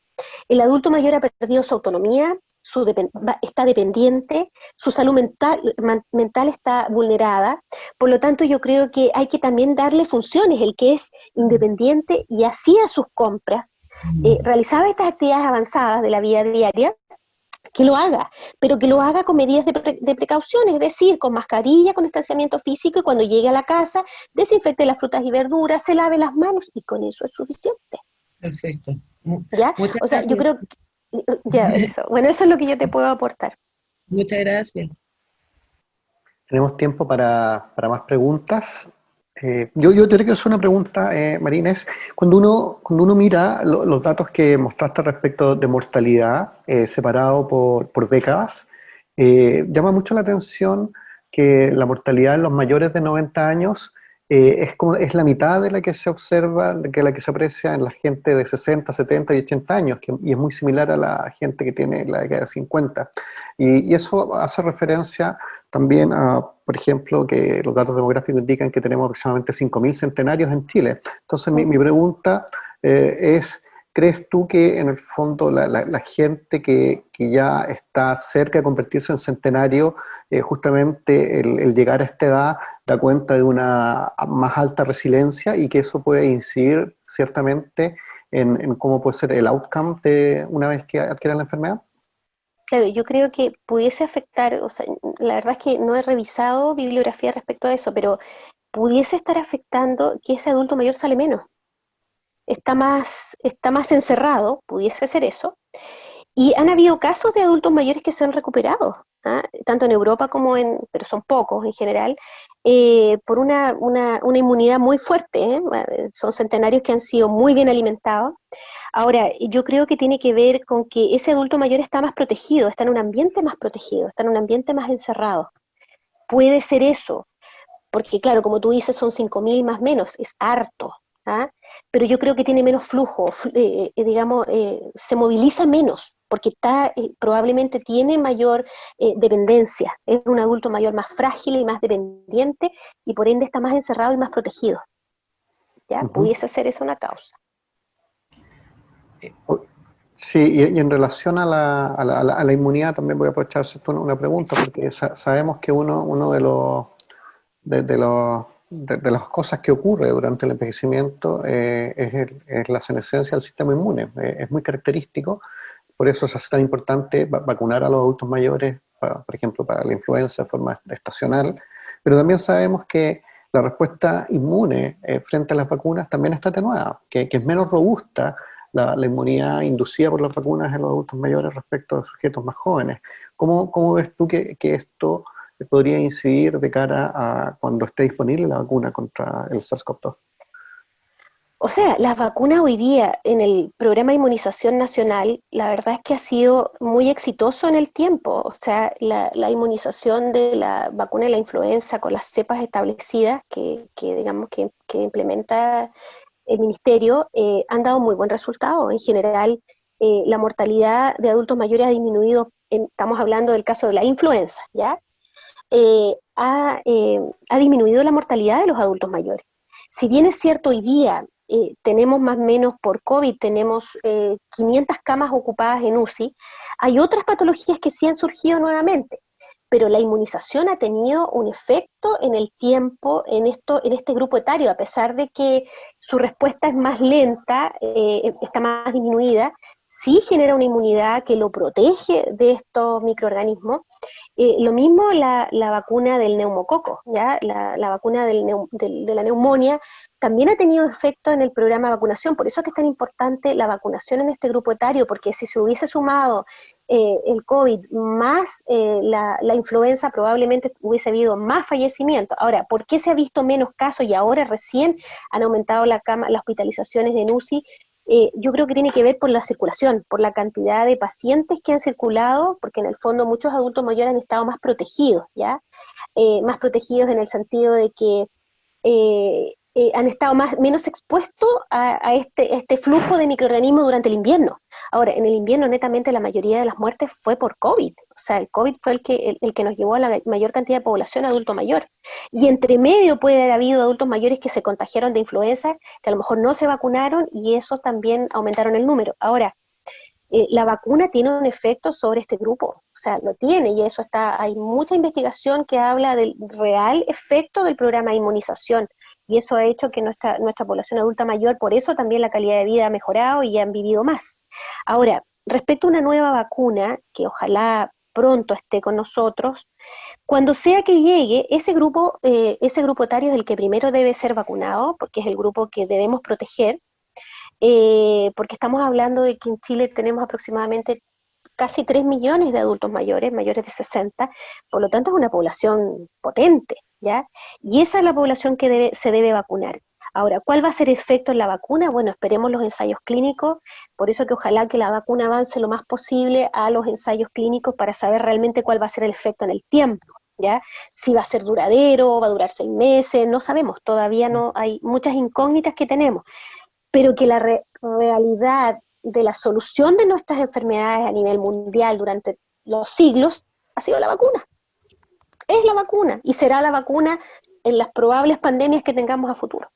El adulto mayor ha perdido su autonomía, está dependiente, su salud mental está vulnerada, por lo tanto yo creo que hay que también darle funciones, el que es independiente y hacía sus compras, realizaba estas actividades avanzadas de la vida diaria, que lo haga, pero que lo haga con medidas de precaución, es decir, con mascarilla, con distanciamiento físico, y cuando llegue a la casa, desinfecte las frutas y verduras, se lave las manos, y con eso es suficiente, Perfecto. ¿ya? Muchas O sea, yo gracias. creo que, ya, eso, bueno, eso es lo que yo te puedo aportar. Muchas gracias. Tenemos tiempo para más preguntas. Yo te quiero hacer una pregunta, Marina, es cuando uno mira los datos que mostraste respecto de mortalidad separado por décadas, llama mucho la atención que la mortalidad en los mayores de 90 años es la mitad de la que se observa, que la que se aprecia en la gente de 60, 70 y 80 años, y es muy similar a la gente que tiene la década de 50. Y eso hace referencia también a, por ejemplo, que los datos demográficos indican que tenemos aproximadamente 5.000 centenarios en Chile. Entonces, mi pregunta es, ¿crees tú que en el fondo la gente que ya está cerca de convertirse en centenario, justamente el llegar a esta edad da cuenta de una más alta resiliencia y que eso puede incidir ciertamente en cómo puede ser el outcome de una vez que adquieran la enfermedad? Claro, yo creo que pudiese afectar, o sea, la verdad es que no he revisado bibliografía respecto a eso, pero pudiese estar afectando que ese adulto mayor sale menos, está más encerrado, pudiese ser eso. Y han habido casos de adultos mayores que se han recuperado, ¿ah? Tanto en Europa pero son pocos en general, por una inmunidad muy fuerte, ¿eh? Son centenarios que han sido muy bien alimentados. Ahora, yo creo que tiene que ver con que ese adulto mayor está más protegido, está en un ambiente más protegido, está en un ambiente más encerrado. Puede ser eso, porque claro, como tú dices, son 5.000 más menos, es harto, ¿ah? Pero yo creo que tiene menos flujo, digamos, se moviliza menos, porque probablemente tiene mayor dependencia, es un adulto mayor más frágil y más dependiente, y por ende está más encerrado y más protegido, ¿ya? Ujú. Pudiese ser esa una causa. Sí, y en relación a la inmunidad también voy a aprovechar una pregunta, porque sabemos que uno de los de las cosas que ocurre durante el envejecimiento es la senescencia del sistema inmune. Es muy característico, por eso se hace tan importante vacunar a los adultos mayores, por ejemplo, para la influenza de forma estacional, pero también sabemos que la respuesta inmune frente a las vacunas también está atenuada, que es menos robusta la inmunidad inducida por las vacunas en los adultos mayores respecto a sujetos más jóvenes. ¿Cómo ves tú que esto podría incidir de cara a cuando esté disponible la vacuna contra el SARS-CoV-2? O sea, las vacunas hoy día en el programa de inmunización nacional, la verdad es que ha sido muy exitoso en el tiempo. O sea, la inmunización de la vacuna de la influenza con las cepas establecidas digamos que implementa el ministerio han dado muy buen resultado. En general, la mortalidad de adultos mayores ha disminuido, estamos hablando del caso de la influenza, ¿ya? Ha disminuido la mortalidad de los adultos mayores. Si bien es cierto, hoy día tenemos más o menos por COVID, tenemos 500 camas ocupadas en UCI, hay otras patologías que sí han surgido nuevamente, pero la inmunización ha tenido un efecto en el tiempo, en este grupo etario, a pesar de que su respuesta es más lenta, está más disminuida, sí genera una inmunidad que lo protege de estos microorganismos. Lo mismo la vacuna del neumococo, ¿ya? La vacuna de la neumonía también ha tenido efecto en el programa de vacunación, por eso es que es tan importante la vacunación en este grupo etario, porque si se hubiese sumado el COVID más la influenza, probablemente hubiese habido más fallecimientos. Ahora, ¿por qué se ha visto menos casos y ahora recién han aumentado las hospitalizaciones en UCI? Yo creo que tiene que ver por la circulación, por la cantidad de pacientes que han circulado, porque en el fondo muchos adultos mayores han estado más protegidos, ¿ya? Más protegidos en el sentido de que han estado menos expuestos a este flujo de microorganismos durante el invierno. Ahora, en el invierno netamente la mayoría de las muertes fue por COVID, o sea, el COVID fue el que nos llevó a la mayor cantidad de población adulto mayor. Y entre medio puede haber habido adultos mayores que se contagiaron de influenza, que a lo mejor no se vacunaron y eso también aumentaron el número. Ahora, la vacuna tiene un efecto sobre este grupo, o sea, lo tiene, y eso hay mucha investigación que habla del real efecto del programa de inmunización, y eso ha hecho que nuestra población adulta mayor, por eso también la calidad de vida ha mejorado y han vivido más. Ahora, respecto a una nueva vacuna, que ojalá pronto esté con nosotros, cuando sea que llegue, ese grupo etario es el que primero debe ser vacunado, porque es el grupo que debemos proteger, porque estamos hablando de que en Chile tenemos aproximadamente casi 3 millones de adultos mayores de 60, por lo tanto es una población potente, ¿ya? Y esa es la población que se debe vacunar. Ahora, ¿cuál va a ser el efecto en la vacuna? Bueno, esperemos los ensayos clínicos, por eso que ojalá que la vacuna avance lo más posible a los ensayos clínicos para saber realmente cuál va a ser el efecto en el tiempo, ¿ya? Si va a ser duradero, va a durar 6 meses, no sabemos, todavía no, hay muchas incógnitas que tenemos, pero que la realidad de la solución de nuestras enfermedades a nivel mundial durante los siglos ha sido la vacuna. Es la vacuna y será la vacuna en las probables pandemias que tengamos a futuro.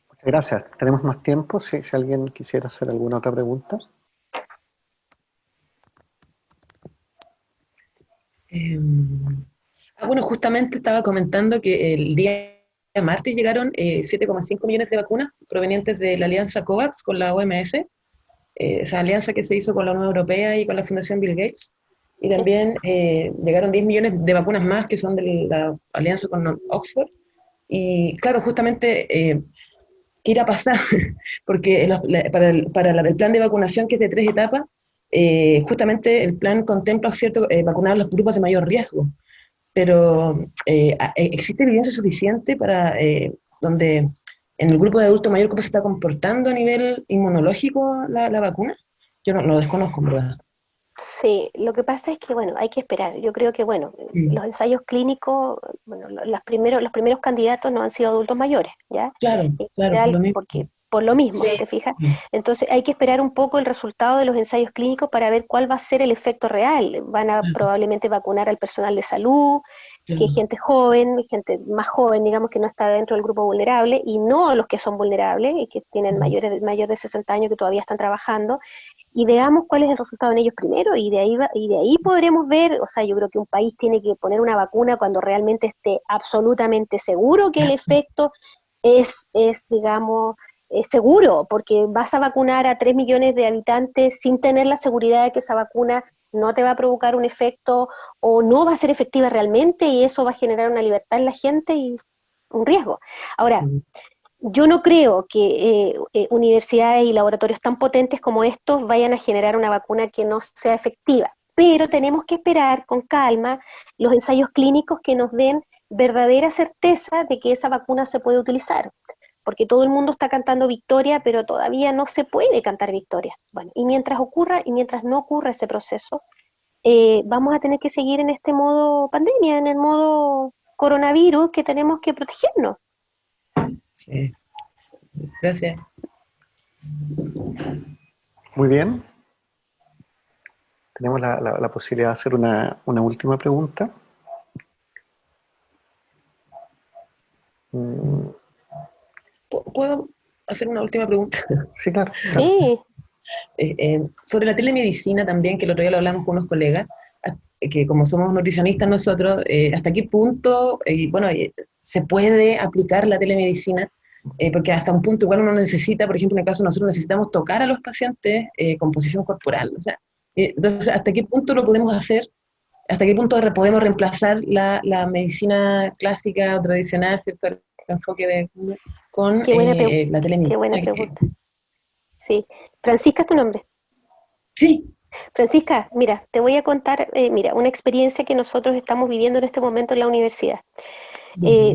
Muchas gracias. Tenemos más tiempo si alguien quisiera hacer alguna otra pregunta. Bueno, justamente estaba comentando que el día de martes llegaron 7,5 millones de vacunas provenientes de la alianza COVAX con la OMS, esa alianza que se hizo con la Unión Europea y con la Fundación Bill Gates, y también llegaron 10 millones de vacunas más que son de la alianza con Oxford, y claro, justamente, ¿qué irá a pasar? Porque para el plan de vacunación, que es de 3 etapas, justamente el plan contempla, ¿cierto?, vacunar a los grupos de mayor riesgo, pero ¿existe evidencia suficiente para donde en el grupo de adulto mayor cómo se está comportando a nivel inmunológico la vacuna? Yo no lo desconozco, en verdad. Sí, lo que pasa es que, bueno, hay que esperar. Yo creo que, bueno, los ensayos clínicos, bueno, los primeros candidatos no han sido adultos mayores, ¿ya? Claro, En claro, general, lo mismo. por lo mismo, ¿te fijas? Entonces hay que esperar un poco el resultado de los ensayos clínicos para ver cuál va a ser el efecto real. Van a probablemente vacunar al personal de salud, que es gente joven, gente más joven, digamos, que no está dentro del grupo vulnerable, y no a los que son vulnerables y que tienen mayor de 60 años que todavía están trabajando, y veamos cuál es el resultado en ellos primero, y de ahí podremos ver, o sea, yo creo que un país tiene que poner una vacuna cuando realmente esté absolutamente seguro que el efecto digamos, seguro, porque vas a vacunar a 3 millones de habitantes sin tener la seguridad de que esa vacuna no te va a provocar un efecto o no va a ser efectiva realmente, y eso va a generar una libertad en la gente y un riesgo. Ahora, yo no creo que universidades y laboratorios tan potentes como estos vayan a generar una vacuna que no sea efectiva, pero tenemos que esperar con calma los ensayos clínicos que nos den verdadera certeza de que esa vacuna se puede utilizar, porque todo el mundo está cantando victoria, pero todavía no se puede cantar victoria. Bueno, y mientras ocurra y mientras no ocurra ese proceso, vamos a tener que seguir en este modo pandemia, en el modo coronavirus, que tenemos que protegernos. Sí, gracias. Muy bien. Tenemos la posibilidad de hacer una última pregunta. ¿Puedo hacer una última pregunta? Sí, claro. Sí. Sobre la telemedicina también, que el otro día lo hablamos con unos colegas, que como somos nutricionistas nosotros, ¿hasta qué punto se puede aplicar la telemedicina? Porque hasta un punto igual uno necesita, por ejemplo, en el caso de nosotros necesitamos tocar a los pacientes con posición corporal. O sea, entonces, ¿hasta qué punto lo podemos hacer? ¿Hasta qué punto podemos reemplazar la medicina clásica o tradicional, ¿cierto? El enfoque con Qué buena, la telemedicina? qué buena pregunta. Sí. Francisca es tu nombre. Sí. Francisca, mira, te voy a contar, una experiencia que nosotros estamos viviendo en este momento en la universidad.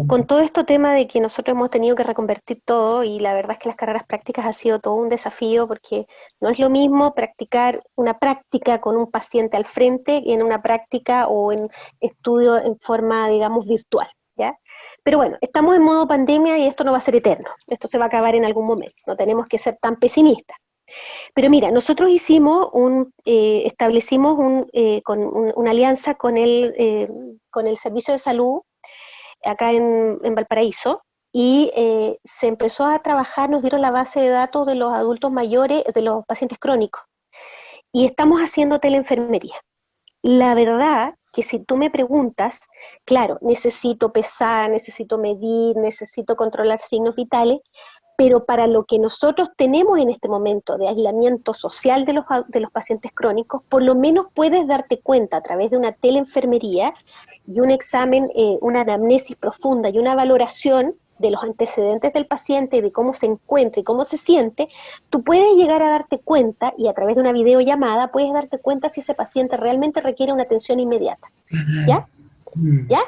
Con todo este tema de que nosotros hemos tenido que reconvertir todo, y la verdad es que las carreras prácticas ha sido todo un desafío, porque no es lo mismo practicar una práctica con un paciente al frente que en una práctica o en estudio en forma, digamos, virtual, ¿ya? Pero bueno, estamos en modo pandemia y esto no va a ser eterno, esto se va a acabar en algún momento, no tenemos que ser tan pesimistas. Pero mira, nosotros establecimos una alianza con el Servicio de Salud acá en Valparaíso, y se empezó a trabajar, nos dieron la base de datos de los adultos mayores, de los pacientes crónicos, y estamos haciendo teleenfermería. La verdad que si tú me preguntas, claro, necesito pesar, necesito medir, necesito controlar signos vitales, pero para lo que nosotros tenemos en este momento de aislamiento social de los pacientes crónicos, por lo menos puedes darte cuenta a través de una teleenfermería y un examen, una anamnesis profunda y una valoración de los antecedentes del paciente, de cómo se encuentra y cómo se siente. Tú puedes llegar a darte cuenta, y a través de una videollamada puedes darte cuenta si ese paciente realmente requiere una atención inmediata. ¿Ya? ¿Ya?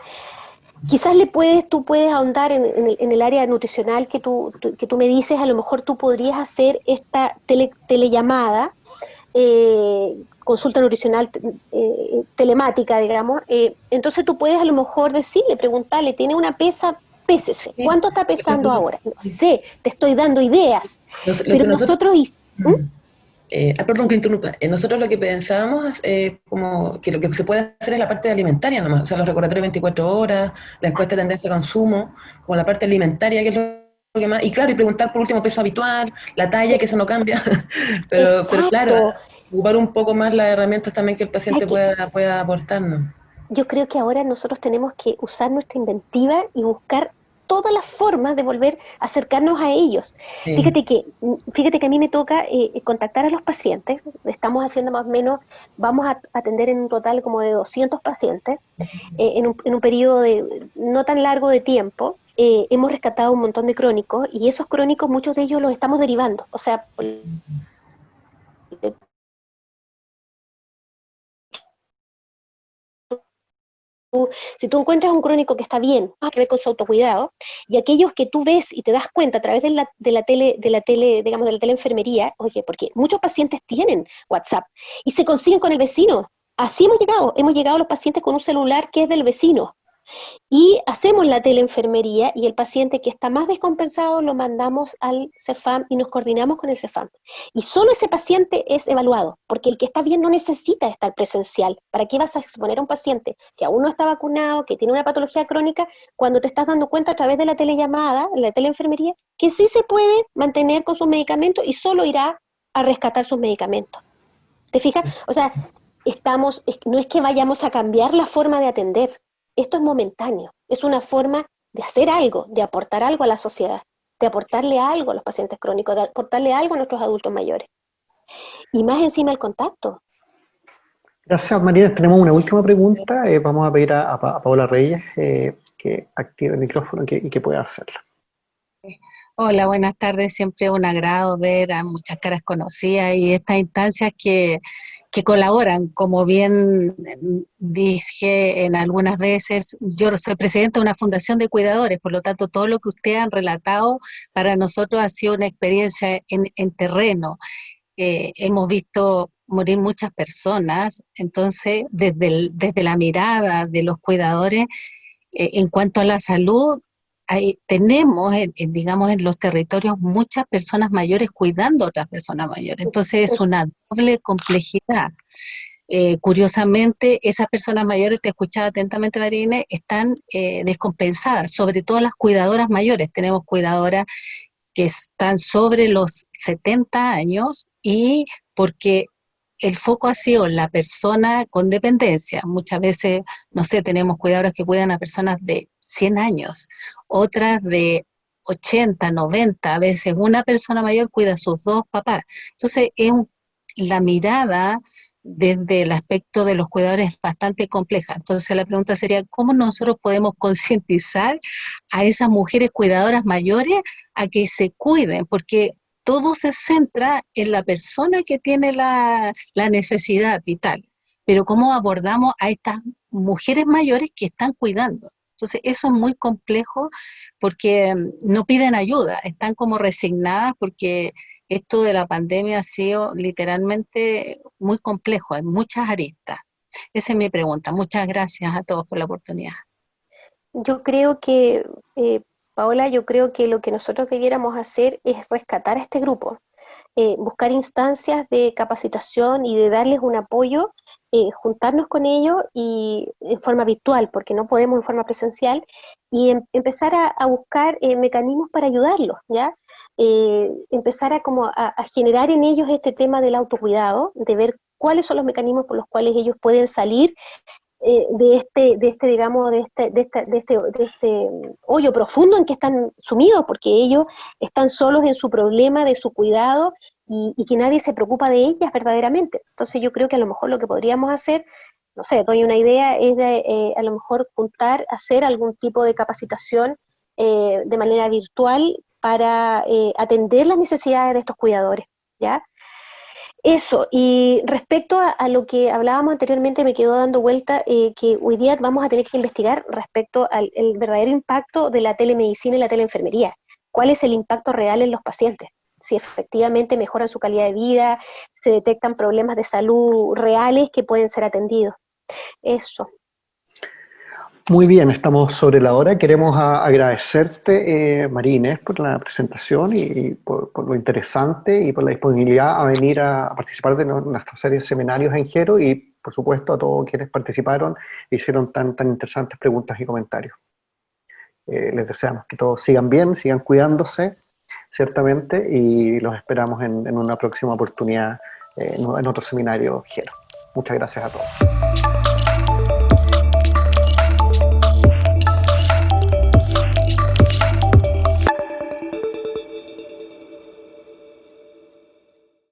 Quizás tú puedes ahondar en el área nutricional que tú me dices. A lo mejor tú podrías hacer esta telellamada, consulta nutricional telemática, digamos. Entonces tú puedes a lo mejor decirle, preguntarle, ¿tiene una pesa? Pésese. ¿Cuánto está pesando ahora? No sé, te estoy dando ideas. Pero nosotros... Perdón que interrumpa. Nosotros lo que pensábamos como que lo que se puede hacer es la parte alimentaria nomás, o sea, los recordatorios 24 horas, la encuesta de tendencia de consumo, como la parte alimentaria, que es lo que más, y claro, y preguntar por último peso habitual, la talla, que eso no cambia, pero claro, ocupar un poco más las herramientas también que el paciente pueda aportarnos. Yo creo que ahora nosotros tenemos que usar nuestra inventiva y buscar todas las formas de volver a acercarnos a ellos. Sí. Fíjate que a mí me toca contactar a los pacientes. Estamos haciendo más o menos, vamos a atender en un total como de 200 pacientes, en un periodo no tan largo de tiempo. Hemos rescatado un montón de crónicos, y esos crónicos, muchos de ellos los estamos derivando. O sea, si tú encuentras un crónico que está bien, que ver con su autocuidado, y aquellos que tú ves y te das cuenta a través de la teleenfermería, oye, porque muchos pacientes tienen WhatsApp y se consiguen con el vecino. Así hemos llegado los pacientes con un celular que es del vecino. Y hacemos la teleenfermería y el paciente que está más descompensado lo mandamos al CEFAM y nos coordinamos con el CEFAM. Y solo ese paciente es evaluado, porque el que está bien no necesita estar presencial. ¿Para qué vas a exponer a un paciente que aún no está vacunado, que tiene una patología crónica, cuando te estás dando cuenta a través de la telellamada, la teleenfermería, que sí se puede mantener con sus medicamentos y solo irá a rescatar sus medicamentos? ¿Te fijas? O sea, no es que vayamos a cambiar la forma de atender. Esto es momentáneo, es una forma de hacer algo, de aportar algo a la sociedad, de aportarle algo a los pacientes crónicos, de aportarle algo a nuestros adultos mayores. Y más encima el contacto. Gracias, María. Tenemos una última pregunta. Vamos a pedir a Paola Reyes que active el micrófono y que pueda hacerla. Hola, buenas tardes. Siempre un agrado ver a muchas caras conocidas y estas instancias que colaboran. Como bien dije en algunas veces, yo soy presidenta de una fundación de cuidadores, por lo tanto todo lo que ustedes han relatado para nosotros ha sido una experiencia en terreno. Hemos visto morir muchas personas, entonces desde la mirada de los cuidadores, en cuanto a la salud, tenemos, digamos, en los territorios muchas personas mayores cuidando a otras personas mayores, entonces es una doble complejidad. Curiosamente, esas personas mayores, te escuchaba atentamente, Marina, están descompensadas, sobre todo las cuidadoras mayores. Tenemos cuidadoras que están sobre los 70 años y porque el foco ha sido la persona con dependencia. Muchas veces, no sé, tenemos cuidadoras que cuidan a personas de 100 años, otras de 80, 90, a veces una persona mayor cuida a sus dos papás. Entonces, la mirada desde el aspecto de los cuidadores es bastante compleja. Entonces, la pregunta sería, ¿cómo nosotros podemos concientizar a esas mujeres cuidadoras mayores a que se cuiden? Porque todo se centra en la persona que tiene la necesidad vital, pero ¿cómo abordamos a estas mujeres mayores que están cuidando? Entonces eso es muy complejo porque no piden ayuda, están como resignadas porque esto de la pandemia ha sido literalmente muy complejo, en muchas aristas. Esa es mi pregunta. Muchas gracias a todos por la oportunidad. Yo creo que, Paola, yo creo que lo que nosotros debiéramos hacer es rescatar a este grupo, buscar instancias de capacitación y de darles un apoyo, juntarnos con ellos y en forma virtual, porque no podemos en forma presencial, y empezar a buscar mecanismos para ayudarlos, ¿ya? Empezar a generar en ellos este tema del autocuidado, de ver cuáles son los mecanismos por los cuales ellos pueden salir digamos, de este hoyo profundo en que están sumidos, porque ellos están solos en su problema, de su cuidado, y que nadie se preocupa de ellas verdaderamente. Entonces yo creo que a lo mejor lo que podríamos hacer, no sé, doy una idea, es de a lo mejor hacer algún tipo de capacitación de manera virtual para atender las necesidades de estos cuidadores, ¿ya? Eso, y respecto a lo que hablábamos anteriormente, me quedó dando vuelta que hoy día vamos a tener que investigar respecto al el verdadero impacto de la telemedicina y la teleenfermería. ¿Cuál es el impacto real en los pacientes? Si efectivamente mejoran su calidad de vida, se detectan problemas de salud reales que pueden ser atendidos. Eso. Muy bien, estamos sobre la hora. Queremos agradecerte, María Inés, por la presentación y por lo interesante y por la disponibilidad a venir a participar de nuestra serie de seminarios en Gero, y, por supuesto, a todos quienes participaron e hicieron tan interesantes preguntas y comentarios. Les deseamos que todos sigan bien, sigan cuidándose, ciertamente, y los esperamos en una próxima oportunidad en otro seminario Gero. Muchas gracias a todos.